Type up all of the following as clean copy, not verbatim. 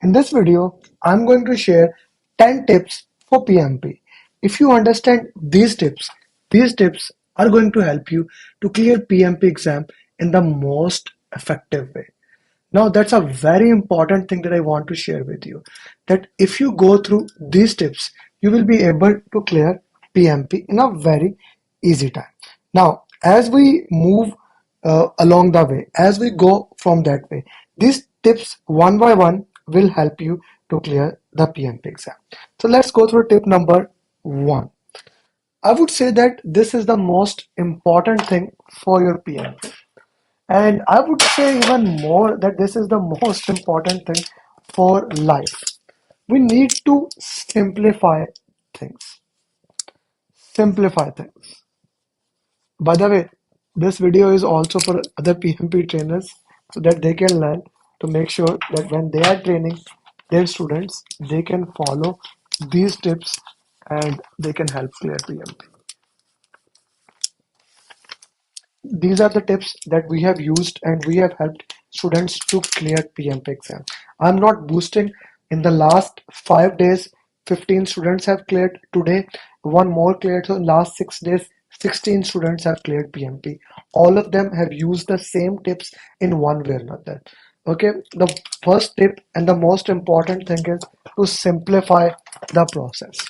In this video, I'm going to share 10 tips for PMP. If you understand these tips are going to help you to clear PMP exam in the most effective way. Now, that's a very important thing that I want to share with you. That if you go through these tips, you will be able to clear PMP in a very easy time. Now, as we move along the way, as we go from that way, these tips one by one will help you to clear the PMP exam. So let's go through tip number one. I would say that this is the most important thing for your PMP. And I would say even more that this is the most important thing for life. We need to simplify things. Simplify things. By the way, this video is also for other PMP trainers so that they can learn to make sure that when they are training their students, they can follow these tips and they can help clear PMP. These are the tips that we have used and we have helped students to clear PMP exam. I'm not boosting. In the last 5 days, 15 students have cleared. Today, one more cleared. So in last 6 days, 16 students have cleared PMP. All of them have used the same tips in one way or another. Okay, the first tip and the most important thing is to simplify the process.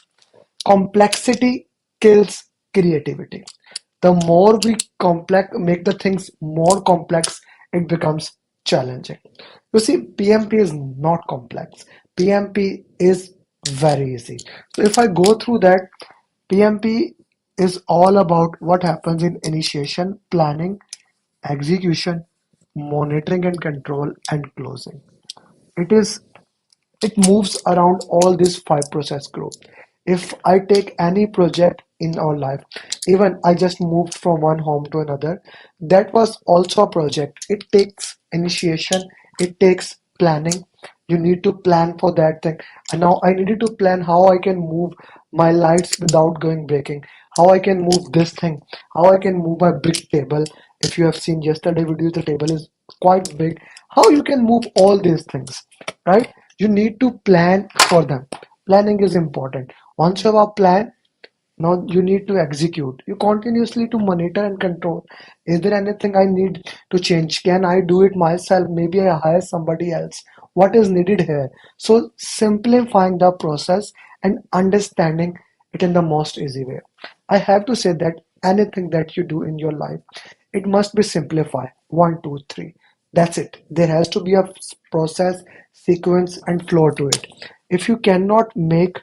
Complexity kills creativity. The more we complex make the things more complex, it becomes challenging. You see, PMP is not complex. PMP is very easy. So if I go through that, PMP is all about what happens in initiation, planning, execution, monitoring and control, and closing. It is it moves around all these five process group. If I take any project in our life, even I just moved from one home to another, that was also a project. It takes initiation, it takes planning. You need to plan for that thing. And now I needed to plan how I can move my lights without going breaking, how I can move this thing, how I can move my big table. If you have seen yesterday video, the table is quite big. How you can move all these things, right? You need to plan for them. Planning is important. Once you have a plan, now you need to execute. You continuously to monitor and control. Is there anything I need to change? Can I do it myself? Maybe I hire somebody else. What is needed here? So simplifying the process and understanding it in the most easy way. I have to say that anything that you do in your life, it must be simplified. One, two, three. That's it. There has to be a process, sequence, and flow to it. If you cannot make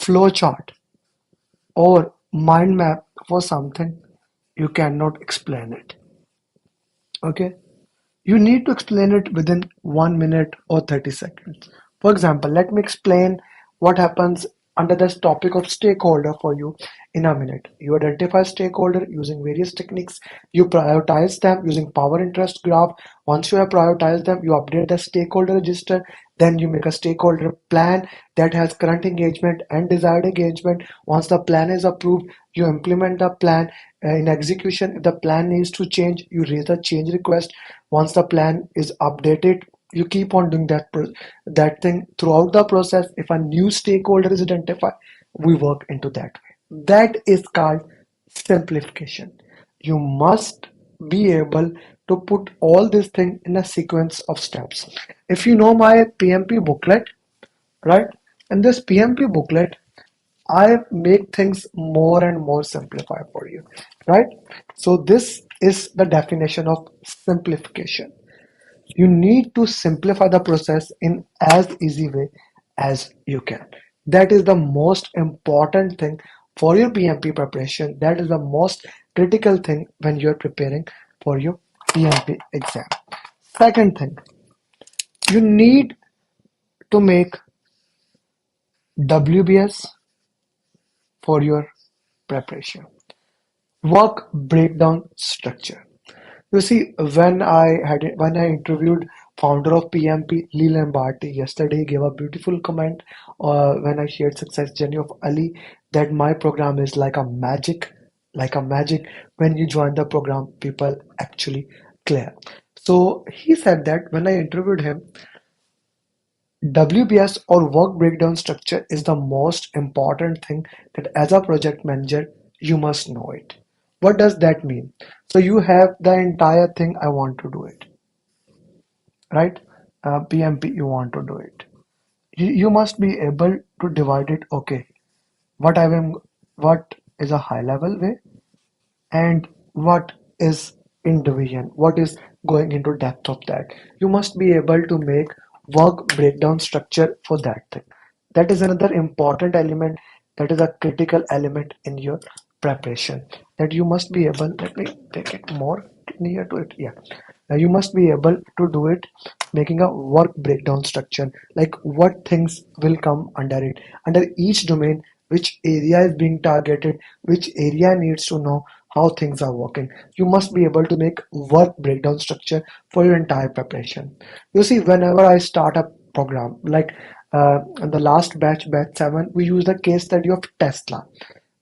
flow chart or mind map for something, you cannot explain it. Okay? You need to explain it within 1 minute or 30 seconds. For example, let me explain what happens under this topic of stakeholder for you in a minute. You identify stakeholder using various techniques. You prioritize them using power interest graph. Once you have prioritized them, you update the stakeholder register. Then you make a stakeholder plan that has current engagement and desired engagement. Once the plan is approved, you implement the plan in execution. If the plan needs to change, you raise a change request. Once the plan is updated, you keep on doing that thing throughout the process. If a new stakeholder is identified, we work into that way. That is called simplification. You must be able to put all these things in a sequence of steps. If you know my PMP booklet, right? In this PMP booklet, I make things more and more simplified for you, right? So this is the definition of simplification. You need to simplify the process in as easy way as you can. That is the most important thing for your PMP preparation. That is the most critical thing when you're preparing for your PMP exam. Second thing, you need to make WBS for your preparation. Work breakdown structure. You see, when I interviewed founder of PMP, Lee Lamberti, yesterday, he gave a beautiful comment when I shared success journey of Ali that my program is like a magic, like a magic. When you join the program, people actually clear. So he said that when I interviewed him, WBS or work breakdown structure is the most important thing that as a project manager you must know it. What does that mean? So you have the entire thing, I want to do it, right? PMP, you want to do it. You must be able to divide it. Okay, what I am, what is a high level way, and what is in division, what is going into depth of that. You must be able to make work breakdown structure for that thing. That is another important element, that is a critical element in your preparation, that you must be able, let me take it more near to it, yeah. Now you must be able to do it, making a work breakdown structure, like what things will come under it, under each domain, which area is being targeted, which area needs to know how things are working. You must be able to make work breakdown structure for your entire preparation. You see, whenever I start a program, like in the last batch 7, we use the case study of Tesla.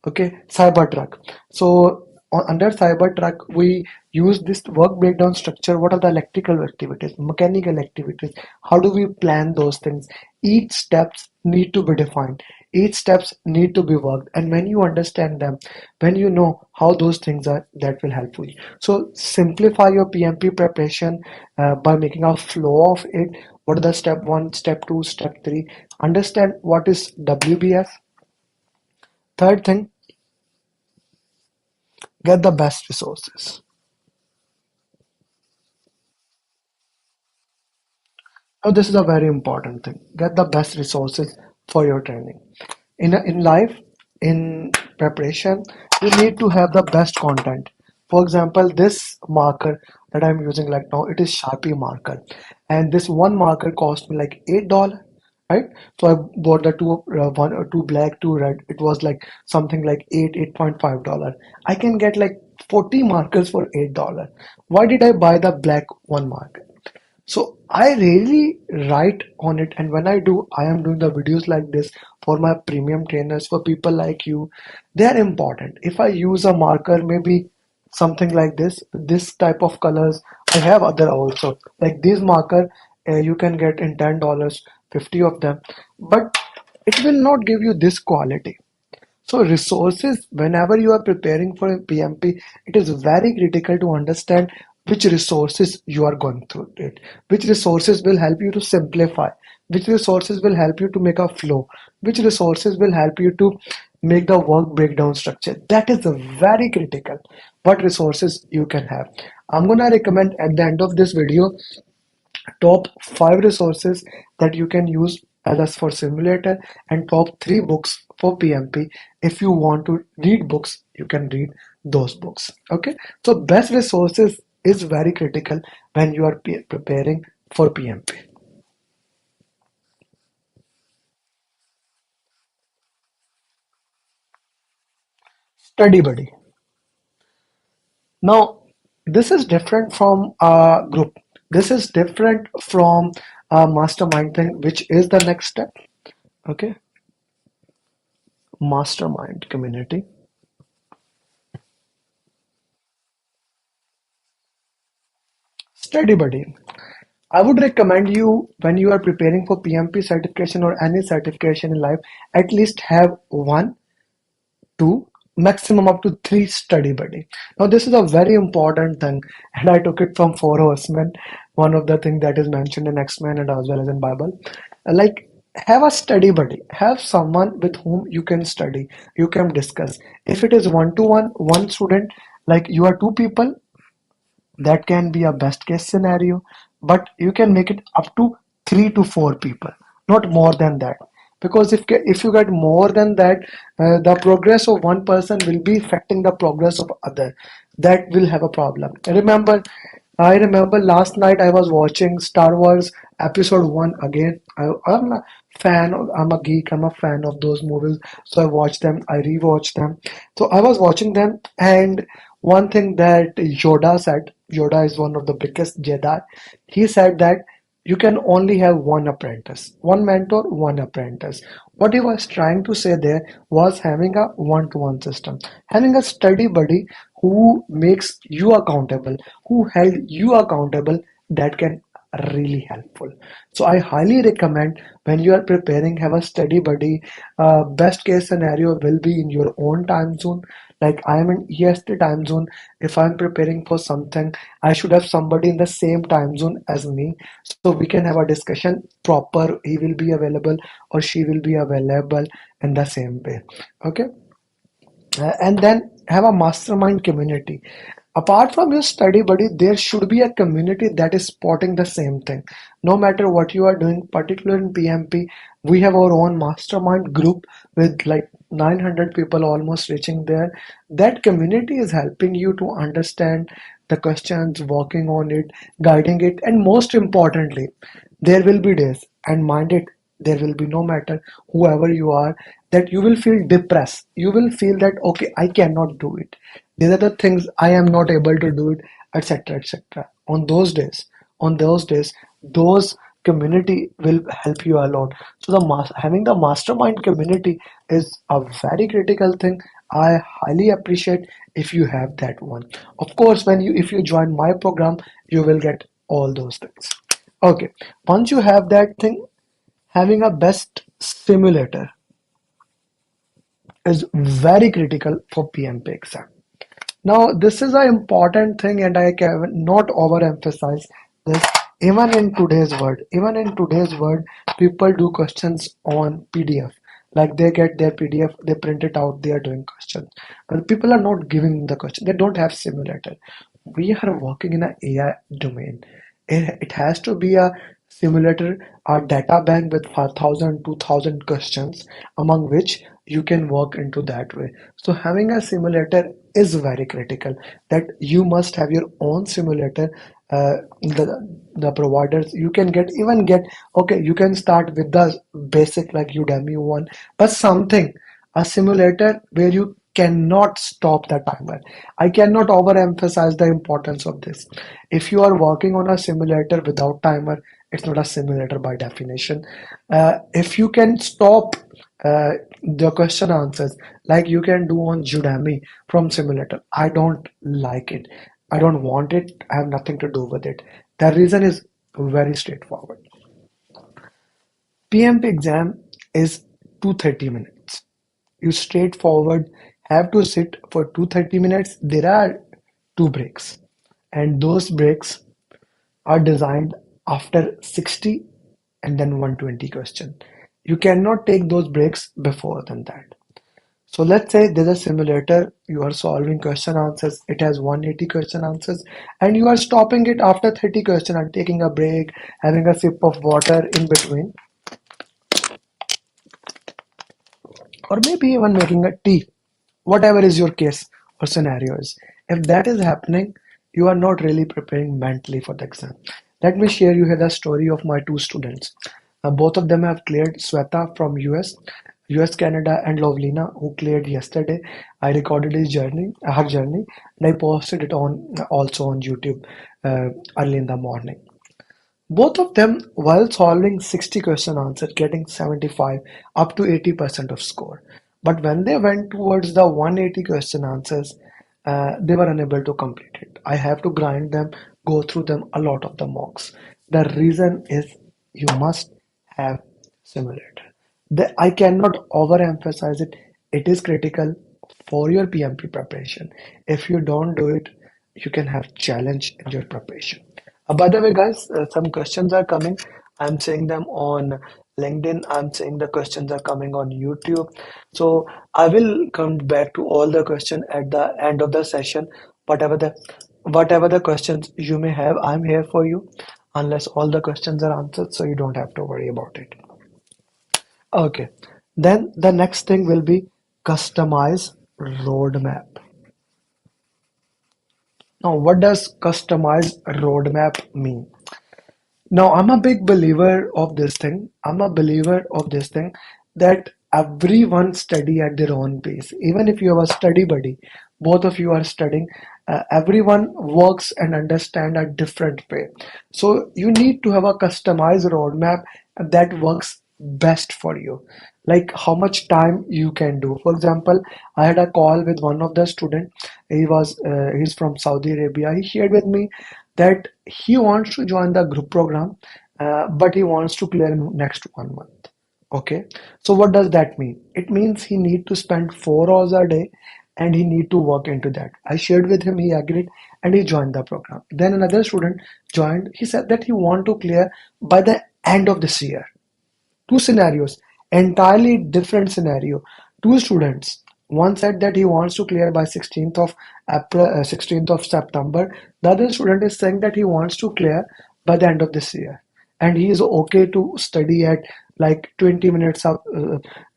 Okay, Cybertruck. So under Cybertruck, we use this work breakdown structure. What are the electrical activities, mechanical activities? How do we plan those things? Each steps need to be defined. Each steps need to be worked. And when you understand them, when you know how those things are, that will help you. So simplify your PMP preparation by making a flow of it. What are the step 1, step 2, step 3? Understand what is WBF. Third thing, get the best resources. Now, this is a very important thing. Get the best resources for your training. In life, in preparation, you need to have the best content. For example, this marker that I'm using like now, it is Sharpie marker, and this one marker cost me like $8, right? So I bought the two black, two red. It was like something like 8.5 dollars. I can get like 40 markers for $8. Why did I buy the black one marker? So I really write on it, and when I do, I am doing the videos like this for my premium trainers, for people like you. They are important. If I use a marker, maybe something like this type of colors, I have other also. Like this marker, you can get in $10, 50 of them, but it will not give you this quality. So resources, whenever you are preparing for a PMP, it is very critical to understand which resources you are going through it, which resources will help you to simplify, which resources will help you to make a flow, which resources will help you to make the work breakdown structure. That is very critical. What resources you can have. I'm gonna recommend at the end of this video top 5 resources that you can use as for simulator, and top 3 books for PMP. If you want to read books, you can read those books. Okay, so best resources is very critical when you are preparing for PMP. Study buddy. Now this is different from a group. This is different from a mastermind thing, which is the next step. Okay, mastermind community. Study buddy. I would recommend you, when you are preparing for PMP certification or any certification in life, at least have one, two, maximum up to three study buddy. Now this is a very important thing, and I took it from Four Horsemen, one of the things that is mentioned in X-Men and as well as in Bible. Like, have a study buddy, have someone with whom you can study, you can discuss. If it is one to one, one student, like you are two people, that can be a best case scenario, but you can make it up to 3 to 4 people, not more than that. Because if you get more than that, the progress of one person will be affecting the progress of other. That will have a problem. I remember last night I was watching Star Wars Episode 1 again. I'm a I'm a geek, I'm a fan of those movies. So I watched them, I rewatched them. So I was watching them, and one thing that Yoda said, Yoda is one of the biggest Jedi. He said that you can only have one apprentice, one mentor, one apprentice. What he was trying to say there was having a one-to-one system, having a study buddy who makes you accountable, who held you accountable, that can really helpful. So I highly recommend, when you are preparing, have a study buddy. Best case scenario will be in your own time zone. Like I am in EST time zone. If I'm preparing for something, I should have somebody in the same time zone as me, so we can have a discussion proper. He will be available or she will be available in the same way. Okay. And then have a mastermind community. Apart from your study buddy, there should be a community that is spotting the same thing. No matter what you are doing, particularly in PMP, we have our own mastermind group with like 900 people almost reaching there. That community is helping you to understand the questions, working on it, guiding it, and most importantly, there will be days, and mind it, there will be, no matter whoever you are, that you will feel depressed. You will feel that, okay, I cannot do it. These are the things I am not able to do it, etc. etc. On those days, those community will help you a lot. So having the mastermind community is a very critical thing. I highly appreciate if you have that one. Of course, when you if you join my program, you will get all those things. Okay, once you have that thing, having a best simulator is very critical for PMP exam. Now, this is an important thing, and I cannot overemphasize this. Even in today's world, people do questions on PDF. Like they get their PDF, they print it out, they are doing questions. But people are not giving the question. They don't have simulator. We are working in an AI domain. It has to be a simulator, a data bank with 5,000, 2,000 questions, among which you can work into that way. So having a simulator is very critical, that you must have your own simulator. The providers you can get, okay, you can start with the basic like Udemy one, but something, a simulator where you cannot stop the timer. I cannot overemphasize the importance of this. If you are working on a simulator without timer, it's not a simulator by definition. If you can stop the question answers like you can do on Udemy from simulator, I don't like it. I don't want it. I have nothing to do with it. The reason is very straightforward. PMP exam is 230 minutes. You straightforward have to sit for 230 minutes. There are two breaks, and those breaks are designed after 60 and then 120 question. You cannot take those breaks before than that. So let's say there's a simulator, you are solving question answers, it has 180 question answers, and you are stopping it after 30 question and taking a break, having a sip of water in between, or maybe even making a tea, whatever is your case or scenario is. If that is happening, you are not really preparing mentally for the exam. Let me share you here the story of my two students. Both of them have cleared. Sweta from US, Canada, and Lovlina, who cleared yesterday. I recorded her journey, and I posted it on also on YouTube early in the morning. Both of them, while solving 60 question answer, getting 75 up to 80% of score. But when they went towards the 180 question answers, they were unable to complete it. I have to grind them, go through them a lot of the mocks. The reason is you must have simulator. I cannot overemphasize it. It is critical for your PMP preparation. If you don't do it, you can have challenge in your preparation. By the way, guys, some questions are coming. I'm seeing them on LinkedIn. I'm seeing the questions are coming on YouTube. So I will come back to all the questions at the end of the session. Whatever the whatever the questions you may have, I'm here for you. Unless all the questions are answered, so you don't have to worry about it. Okay. Then the next thing will be customize roadmap. Now, what does customized roadmap mean? Now, I'm a big believer of this thing. I'm a believer of this thing that everyone study at their own pace. Even if you have a study buddy, both of you are studying, everyone works and understand a different way. So you need to have a customized roadmap that works best for you. Like how much time you can do. For example, I had a call with one of the student. He's from Saudi Arabia. He shared with me that he wants to join the group program, but he wants to clear in next 1 month. Okay, so what does that mean? It means he need to spend 4 hours a day and he need to work into that. I shared with him, he agreed and he joined the program. Then another student joined. He said that he want to clear by the end of this year. Two scenarios, entirely different scenario. Two students. One said that he wants to clear by 16th of April, 16th of September. The other student is saying that he wants to clear by the end of this year, and he is okay to study at like 20 minutes a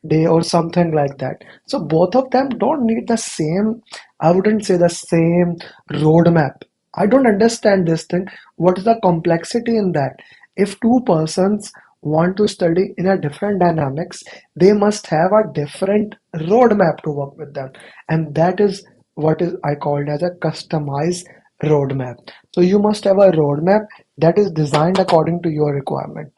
day or something like that. So both of them don't need the same, I wouldn't say the same roadmap. I don't understand this thing. What is the complexity in that? If two persons want to study in a different dynamics, they must have a different roadmap to work with them. And that is what is I called as a customized roadmap. So you must have a roadmap that is designed according to your requirement.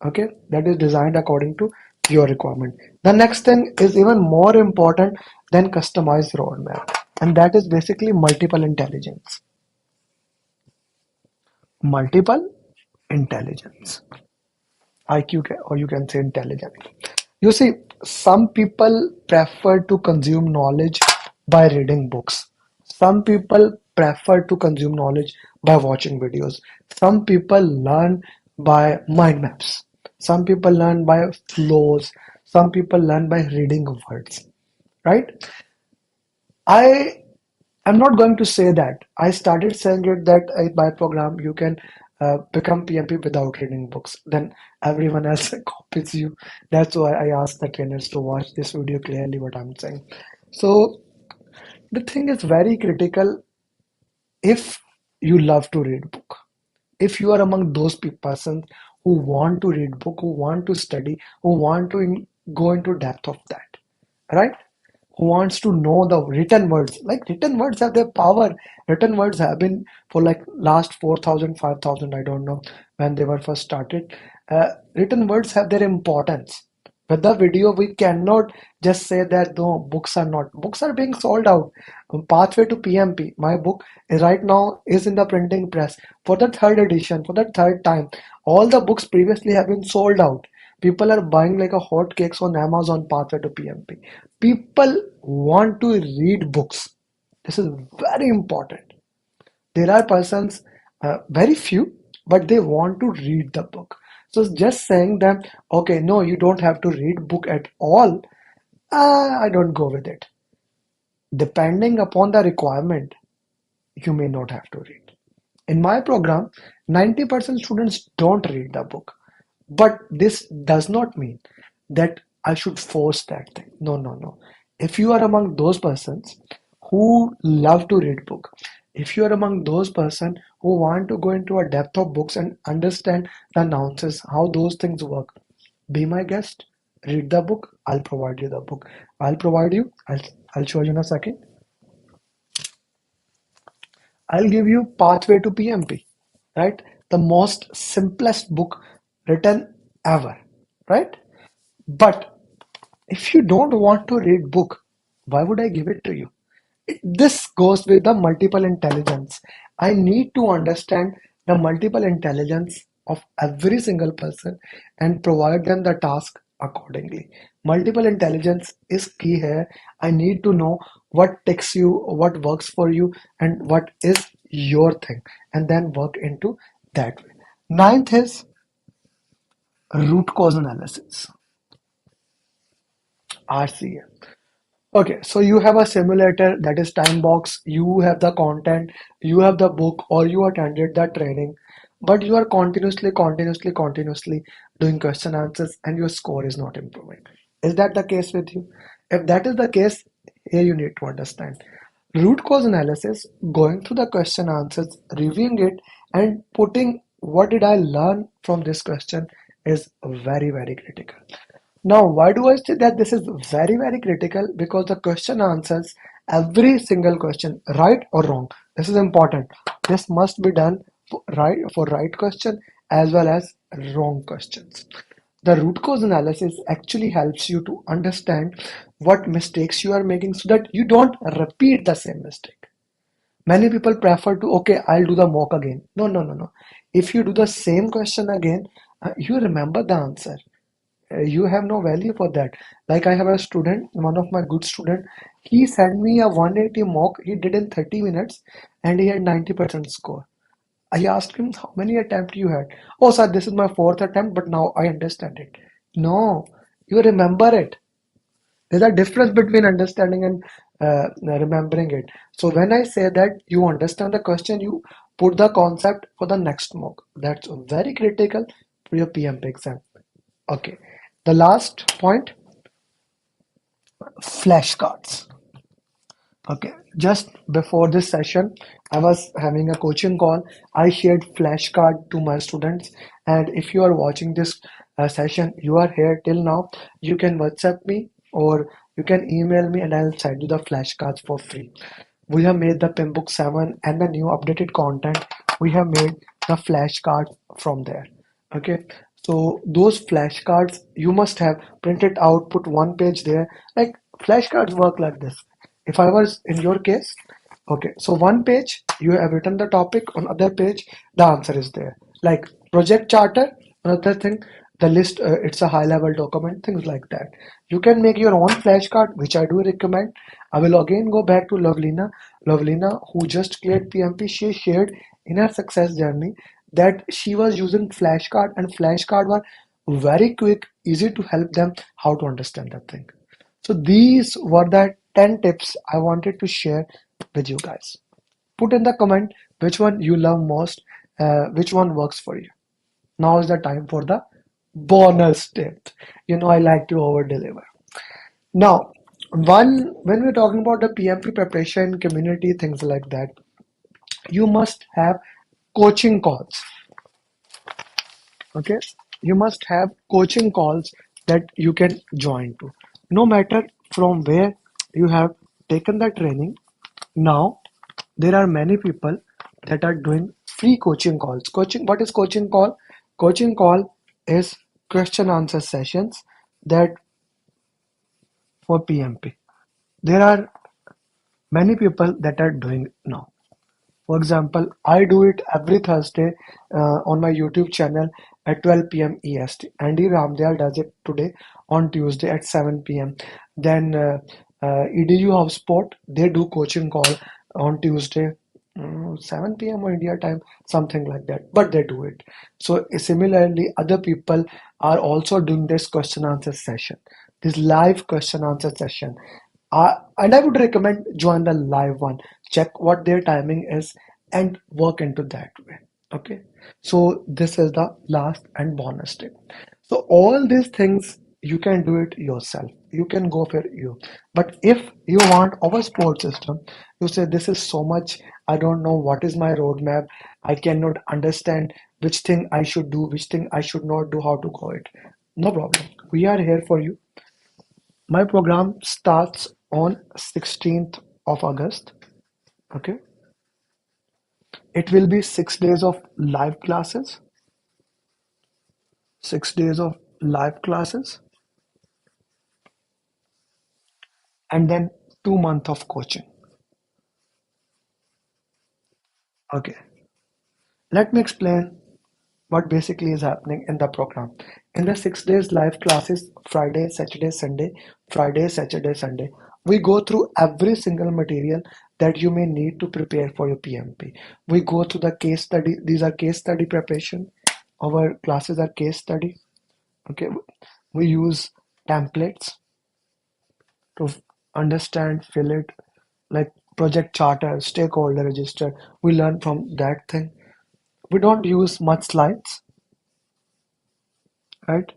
Okay, that is designed according to your requirement. The next thing is even more important than customized roadmap, and that is basically multiple intelligence. Multiple intelligence. IQ, or you can say intelligence. You see, some people prefer to consume knowledge by reading books. Some people prefer to consume knowledge by watching videos. Some people learn by mind maps. Some people learn by flows. Some people learn by reading words. Right? I I'm not going to say that. I started saying it that by program you can become PMP without reading books. Then everyone else copies you. That's why I asked the trainers to watch this video clearly what I'm saying. So the thing is very critical if you love to read book. If you are among those persons who want to read book, who want to study, who want to go into depth of that, right? Who wants to know the written words? Like written words have their power. Written words have been for like last 4,000, 5,000. I don't know when they were first started. Written words have their importance. With the video, we cannot just say that no, books are not. Books are being sold out. Pathway to PMP, my book is right now is in the printing press for the third edition, for the third time. All the books previously have been sold out. People are buying like a hot cakes on Amazon. Pathway to PMP. People want to read books. This is very important. There are persons, very few, but they want to read the book. So just saying them, okay, no, you don't have to read book at all. I don't go with it. Depending upon the requirement, you may not have to read. In my program, 90% students don't read the book. But this does not mean that I should force that thing. No, no, no. If you are among those persons who love to read book, if you are among those persons who want to go into a depth of books and understand the nuances, how those things work, be my guest. Read the book. I'll provide you the book. I'll provide you. I'll show you in a second. I'll give you Pathway to PMP, right? The most simplest book written ever, right? But if you don't want to read book, why would I give it to you? This goes with the multiple intelligence. I need to understand the multiple intelligence of every single person and provide them the task accordingly. Multiple intelligence is key here. I need to know what takes you, what works for you, and what is your thing, and then work into that way. Ninth is root cause analysis, RCA. Okay, so you have a simulator that is time box, you have the content, you have the book, or you attended the training, but you are continuously doing question answers and your score is not improving. Is that the case with you? If that is the case, here you need to understand. Root cause analysis, going through the question answers, reviewing it, and putting what did I learn from this question is very, very critical. Now, why do I say that this is very, very critical? Because the question answers every single question, right or wrong. This is important. This must be done for right question as well as wrong questions. The root cause analysis actually helps you to understand what mistakes you are making so that you don't repeat the same mistake. Many people prefer to, okay, I'll do the mock again. No, no, no, no. If you do the same question again, you remember the answer. You have no value for that. Like I have a student, one of my good student, he sent me a 180 mock he did in 30 minutes and he had 90% score. I asked him, how many attempts you had? Oh, sir, this is my fourth attempt, but now I understand it. No, you remember it. There's a difference between understanding and remembering it. So when I say that you understand the question, you put the concept for the next mock. That's very critical for your PMP exam. Okay. The last point, flashcards. Okay, just before this session, I was having a coaching call. I shared flashcard to my students, and if you are watching this session, you are here till now, you can WhatsApp me or you can email me, and I'll send you the flashcards for free. We have made the Pimbook 7 and the new updated content. We have made the flashcards from there. Okay, so those flashcards you must have printed out, put one page there. Like flashcards work like this. If I was in your case, okay, so one page you have written the topic, on other page the answer is there. Like project charter, another thing, the list, it's a high level document, things like that. You can make your own flashcard, which I do recommend. I will again go back to Lovelina, who just cleared PMP. She shared in her success journey that she was using flashcard, and flashcard were very quick, easy to help them how to understand that thing. So these were the 10 tips I wanted to share with you guys. Put in the comment which one you love most, which one works for you. Now is the time for the bonus tip. You know I like to over deliver. Now, when we're talking about the PMP preparation, community, things like that, you must have coaching calls. Okay, you must have coaching calls that you can join to. No matter from where you have taken the training, now there are many people that are doing free coaching calls. Coaching, what is coaching call? Coaching call is question answer sessions that for PMP. There are many people that are doing now. For example, I do it every Thursday on my YouTube channel at 12 p.m. EST. Andy Ramdayal does it today on Tuesday at 7 p.m. Then EDU HubSpot, they do coaching call on Tuesday, 7 p.m. or India time, something like that. But they do it. So similarly, other people are also doing this question answer session, this live question answer session. And I would recommend join the live one. Check what their timing is and work into that way. Okay. So this is the last and bonus tip. So all these things you can do it yourself. You can go for you. But if you want our support system, you say this is so much. I don't know what is my roadmap. I cannot understand which thing I should do, which thing I should not do, how to go it. No problem. We are here for you. My program starts on 16th of August. Okay. It will be 6 days of live classes, 6 days of live classes, and then 2 months of coaching. Okay. Let me explain what basically is happening in the program. In the 6 days live classes, Friday, Saturday, Sunday, Friday, Saturday, Sunday, we go through every single material that you may need to prepare for your PMP. We go through the case study. These are case study preparation. Our classes are case study. Okay, we use templates to understand, fill it, like project charter, stakeholder register. We learn from that thing. We don't use much slides, right?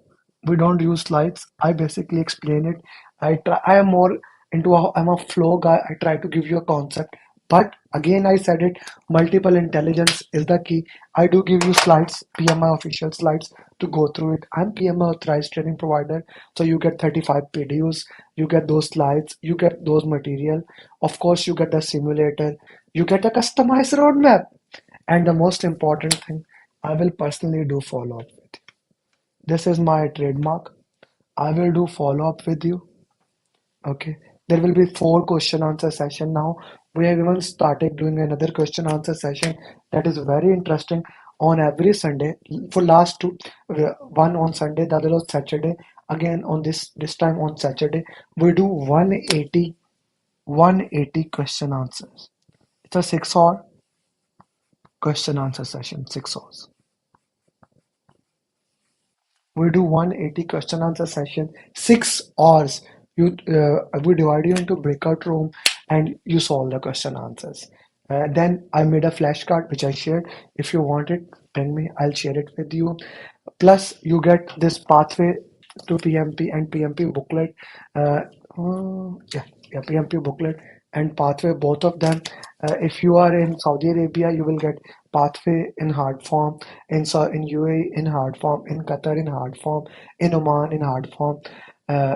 We don't use slides. I basically explain it. I am more into I'm a flow guy. I try to give you a concept. But again, I said it, multiple intelligence is the key. I do give you slides, PMI official slides to go through it. I'm PMI authorized training provider. So you get 35 PDUs, you get those slides, you get those material. Of course, you get the simulator, you get a customized roadmap. And the most important thing, I will personally do follow up. This is my trademark. I will do follow up with you. Okay. There will be 4 question answer session now. We have even started doing another question answer session that is very interesting on every Sunday. For last two, one on Sunday, the other on Saturday. Again on this time on Saturday, we do 180 question answers. It's a 6 hour question answer session, 6 hours. We do 180 question answer session, 6 hours. We divide you into breakout room and you solve the question answers. Then I made a flashcard which I shared. If you want it, ping me. I'll share it with you. Plus, you get this pathway to PMP and PMP booklet. Uh, yeah, PMP booklet and pathway, both of them. If you are in Saudi Arabia, you will get pathway in hard form, in UAE in hard form, in Qatar in hard form, in Oman in hard form.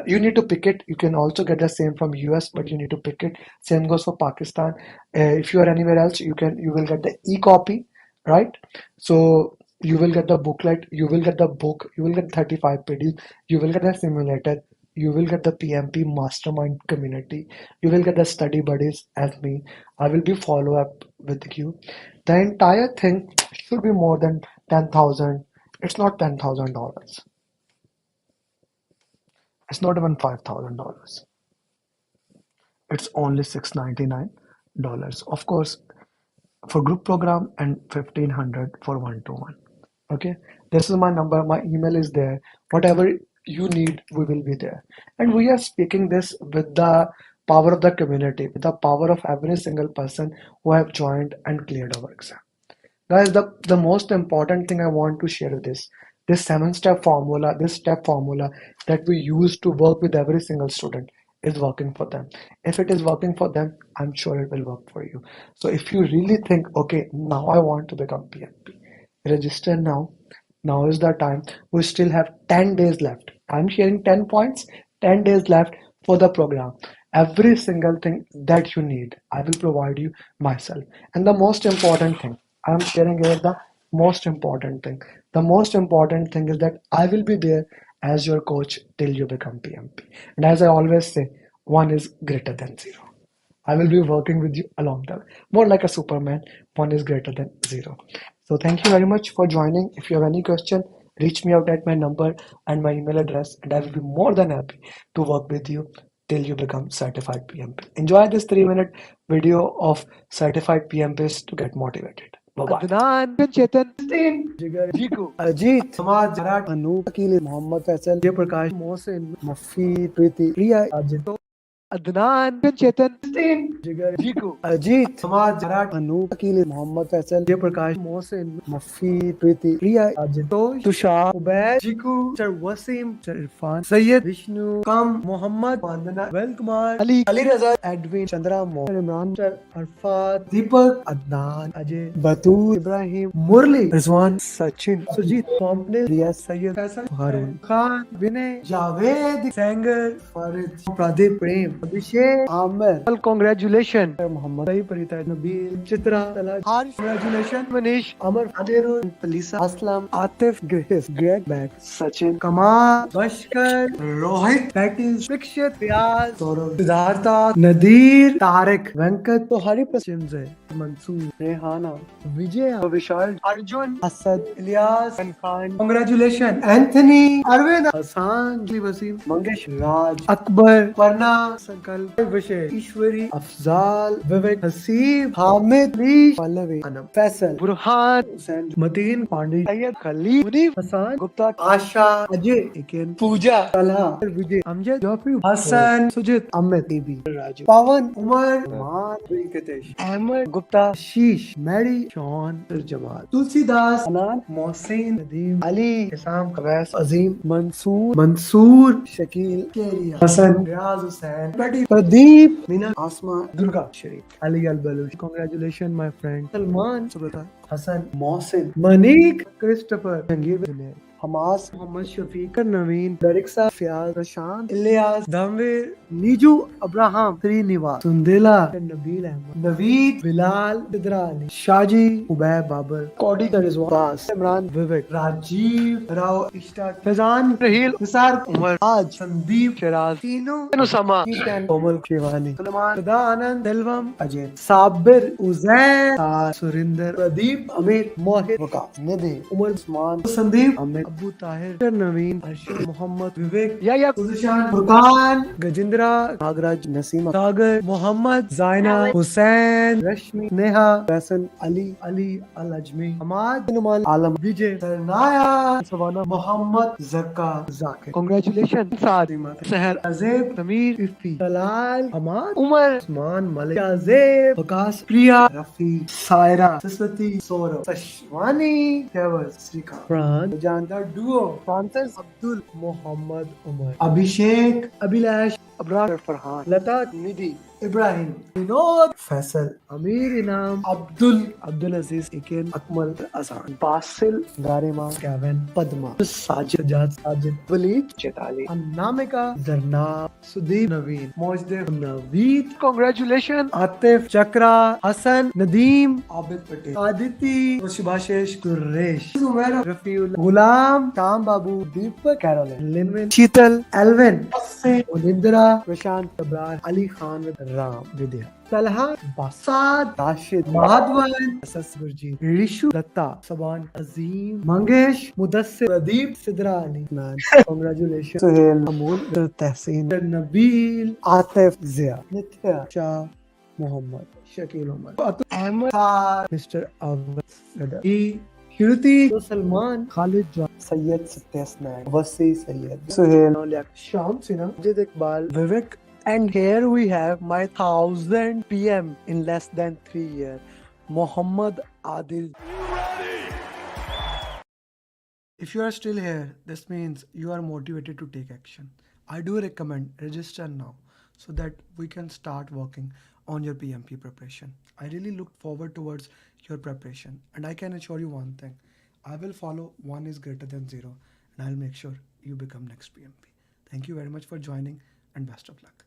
You need to pick it. You can also get the same from US, but you need to pick it. Same goes for Pakistan. If you are anywhere else, you will get the e-copy, right? So you will get the booklet, you will get the book, you will get 35 PDs, you will get the simulator, you will get the PMP mastermind community, you will get the study buddies as me. I will be follow up with you. The entire thing should be more than 10,000. It's not $10,000. It's not even $5,000. It's only $699. Of course, for group program and 1,500 for one-to-one. Okay, this is my number, my email is there. Whatever you need, we will be there. And we are speaking this with the power of the community, with the power of every single person who have joined and cleared our exam. Guys, the most important thing I want to share with this 7 step formula, this step formula that we use to work with every single student is working for them. If it is working for them, I'm sure it will work for you. So if you really think, okay, now I want to become PMP, register now. Now is the time. We still have 10 days left. I'm sharing 10 points, 10 days left for the program. Every single thing that you need, I will provide you myself. And the most important thing, I'm sharing here the most important thing. The most important thing is that I will be there as your coach till you become PMP. And as I always say, one is greater than zero. I will be working with you along the way. More like a Superman, one is greater than zero. So thank you very much for joining. If you have any question, reach me out at my number and my email address, and I will be more than happy to work with you till you become certified PMP. Enjoy this 3-minute video of certified PMPs to get motivated. Bye-bye. Adnan, Chetan, Jigar, Jiku, Ajit, Samad, Jarat, Anu, Akil, Mohammed Faisal, Jay Prakash, Mohsin, Mafi, Preeti, Priya, Ajit. Adnan, Chetan, Jigar, Jiku, Ajit, Samad, Jarat, Anu, Akil, Mohammed Faisal, Jay Prakash, Mohsin, Mafi, Preeti, Priya, Ajit, Tushar, Ubaid, Jiku, Sir Wasim, Sir Irfan, Sayyid, Vishnu, Kam, Mohammed, Vandana, Vel Kumar, Ali Raza, Edwin, Chandra, Mohammed, Imran, Sir Arfat, Deepak, Adnan, Ajay, Batul, Ibrahim, Murli, Rizwan, Sachin, Sujit, Pompnil, Riyaz, Sayyid, Faisal, Harun, Khan, Vinay, Javed, Sanger, Farid, Pradeep, Prem, Abhishek, Amir. Well, congratulations, Muhammad, Sai Parita, Nabil, Chitra, Talaj, Harsh, congratulations, Manish, Amar, Adirul, Palisa, Aslam, Atif, Grace, Greg, Mac, Sachin, Kamal, Bashkar, Rohit, Pattis, Prikshit, Riaz, Saurav, Siddhartha, Nadir, Tarik, Venkat, तो हरी पसंद है मंसूर रेहाना विजय विशाल Arjun Asad Ilyas Khan congratulation Anthony Arvind Hasan Wasim Mangesh राज अकबर परना संकल्प विषय ईश्वरी अफजाल विवेक Haseeb Hamid leash Pallavi Anam Faisal Burhan Hussain Mateen Pandey Syed Khalil Munif Hasan Gupta Asha Ajay इकेन Puja Talha Vijay Amjad Jafri Hasan Sujit Amit TB Raju Pawan Umar Venkatesh, Ahmed, Gupta, Sheesh, Mary, Sean, Jamal, Tulsidas, Anan, Mohsin, Nadeem, Ali, Isam, Kawais, Azim, Mansoor, Shakil, Keria, Hassan, Riaz Hussain, Betty, Pradeep, Mina, Asma, Durga, Sharif, Ali Al-Baluch. Congratulations, my friend. Salman, Subrata, Hassan, Mohsin, Manik, Christopher, Jangir, Hamas, Mohammad Shafiq, Naveen, Daraksha, Fayyaz, Prashant, Ilyas, Dhamvir, Neeju, Abraham, Srinivas, Sundela, Nabeel Ahmed, Naveed, Bilal, Sidrani, Shaji, Ubaid, Babar, Kaudi, Rizwan, Imran, Vivek, Rajeev, Rao, Ishta, Faizan, Raheel, Nisar, Umar, आज, संदीप, शिराज, तीनों, उसामा, कीर्तन, कोमल, शिवानी, सलमान, सदा, आनंद, दिलवम, अजय, साबिर, उजैर, सुरिंदर, प्रदीप, अमीर, मोहित, वकास, निधि, उमर, उस्मान, संदीप, अमित, अबू ताहिर, नवीन, अर्शद, मोहम्मद, विवेक, या सुशांत, फुरकान, गजेंद्रा, नागराज, नसीमा, सागर, मोहम्मद, जायना, हुसैन, रश्मि, नेहा, फैसल, अली, अली, अल अजमी, हमाद, नुमान, आलम, विजय, सरनाया, savanna, Mohammad, जक्का, Zakir, congratulation, सादिमा, सहर, अजेब, समीर, इफ्ती, तलाल, हमाद, उमर, उस्मान, मलिक, अजेब, वकास, प्रिया, रफी, सायरा, सरस्वती, सौरभ, सशवानी, केवल, श्रीकांत, प्राण, जानदार डुओ, फ्रांसिस, अब्दुल, मोहम्मद, उमर, अभिषेक, अभिलाष, अब्रार, फरहान, लता, निधि, इब्राहिम, विनोद, फैसल, अमीर, इनाम, अब्दुल, अब्दुल अजीज, इकेन, अकमल, अजान, बासिल, गारिमा, केविन, पद्मा, साजिद, जाद, साजिद, वलीद, चेताली, अनामिका, जरनाब, सुदीप, नवीन, मोजदेव, नवीद, कांग्रेचुलेशन, आतिफ, चक्रा, हसन, नदीम, आबिद पटेल, आदिति, सुभाषेश, सुरेश, सुमेरा, रफीउल, गुलाम, शाम बाबू, दीपक, कैरोलिन, लिनविन, शीतल, एल्विन, ओनिंद्रा, प्रशांत, अब्रार, अली खान, राम, विद्या, सलहा, बसाद, राशिद, माधवन, गुरजीत, ऋषु, दत्ता, सबान, अजीम, मंगेश, मुदस्सिर, प्रदीप, सिद्रा अली, कांग्रेचुलेशन, सुहेल, अमूल, तहसीन, नबील, आतिफ, जिया, नित्या, शाह, मोहम्मद, शकील उमर, अहमद, मिस्टर अवध, श्रुति, सलमान, खालिद, सैयद, सत्यस्नैन, वसी, सैयद, सुहेल, शाम सिन्हा, जिद इकबाल, विवेक. And here we have my 1000 PM in less than 3 years, Muhammad Adil. If you are still here, this means you are motivated to take action. I do recommend register now so that we can start working on your PMP preparation. I really look forward towards your preparation, and I can assure you one thing. I will follow 1 is greater than 0, and I'll make sure you become next PMP. Thank you very much for joining, and best of luck.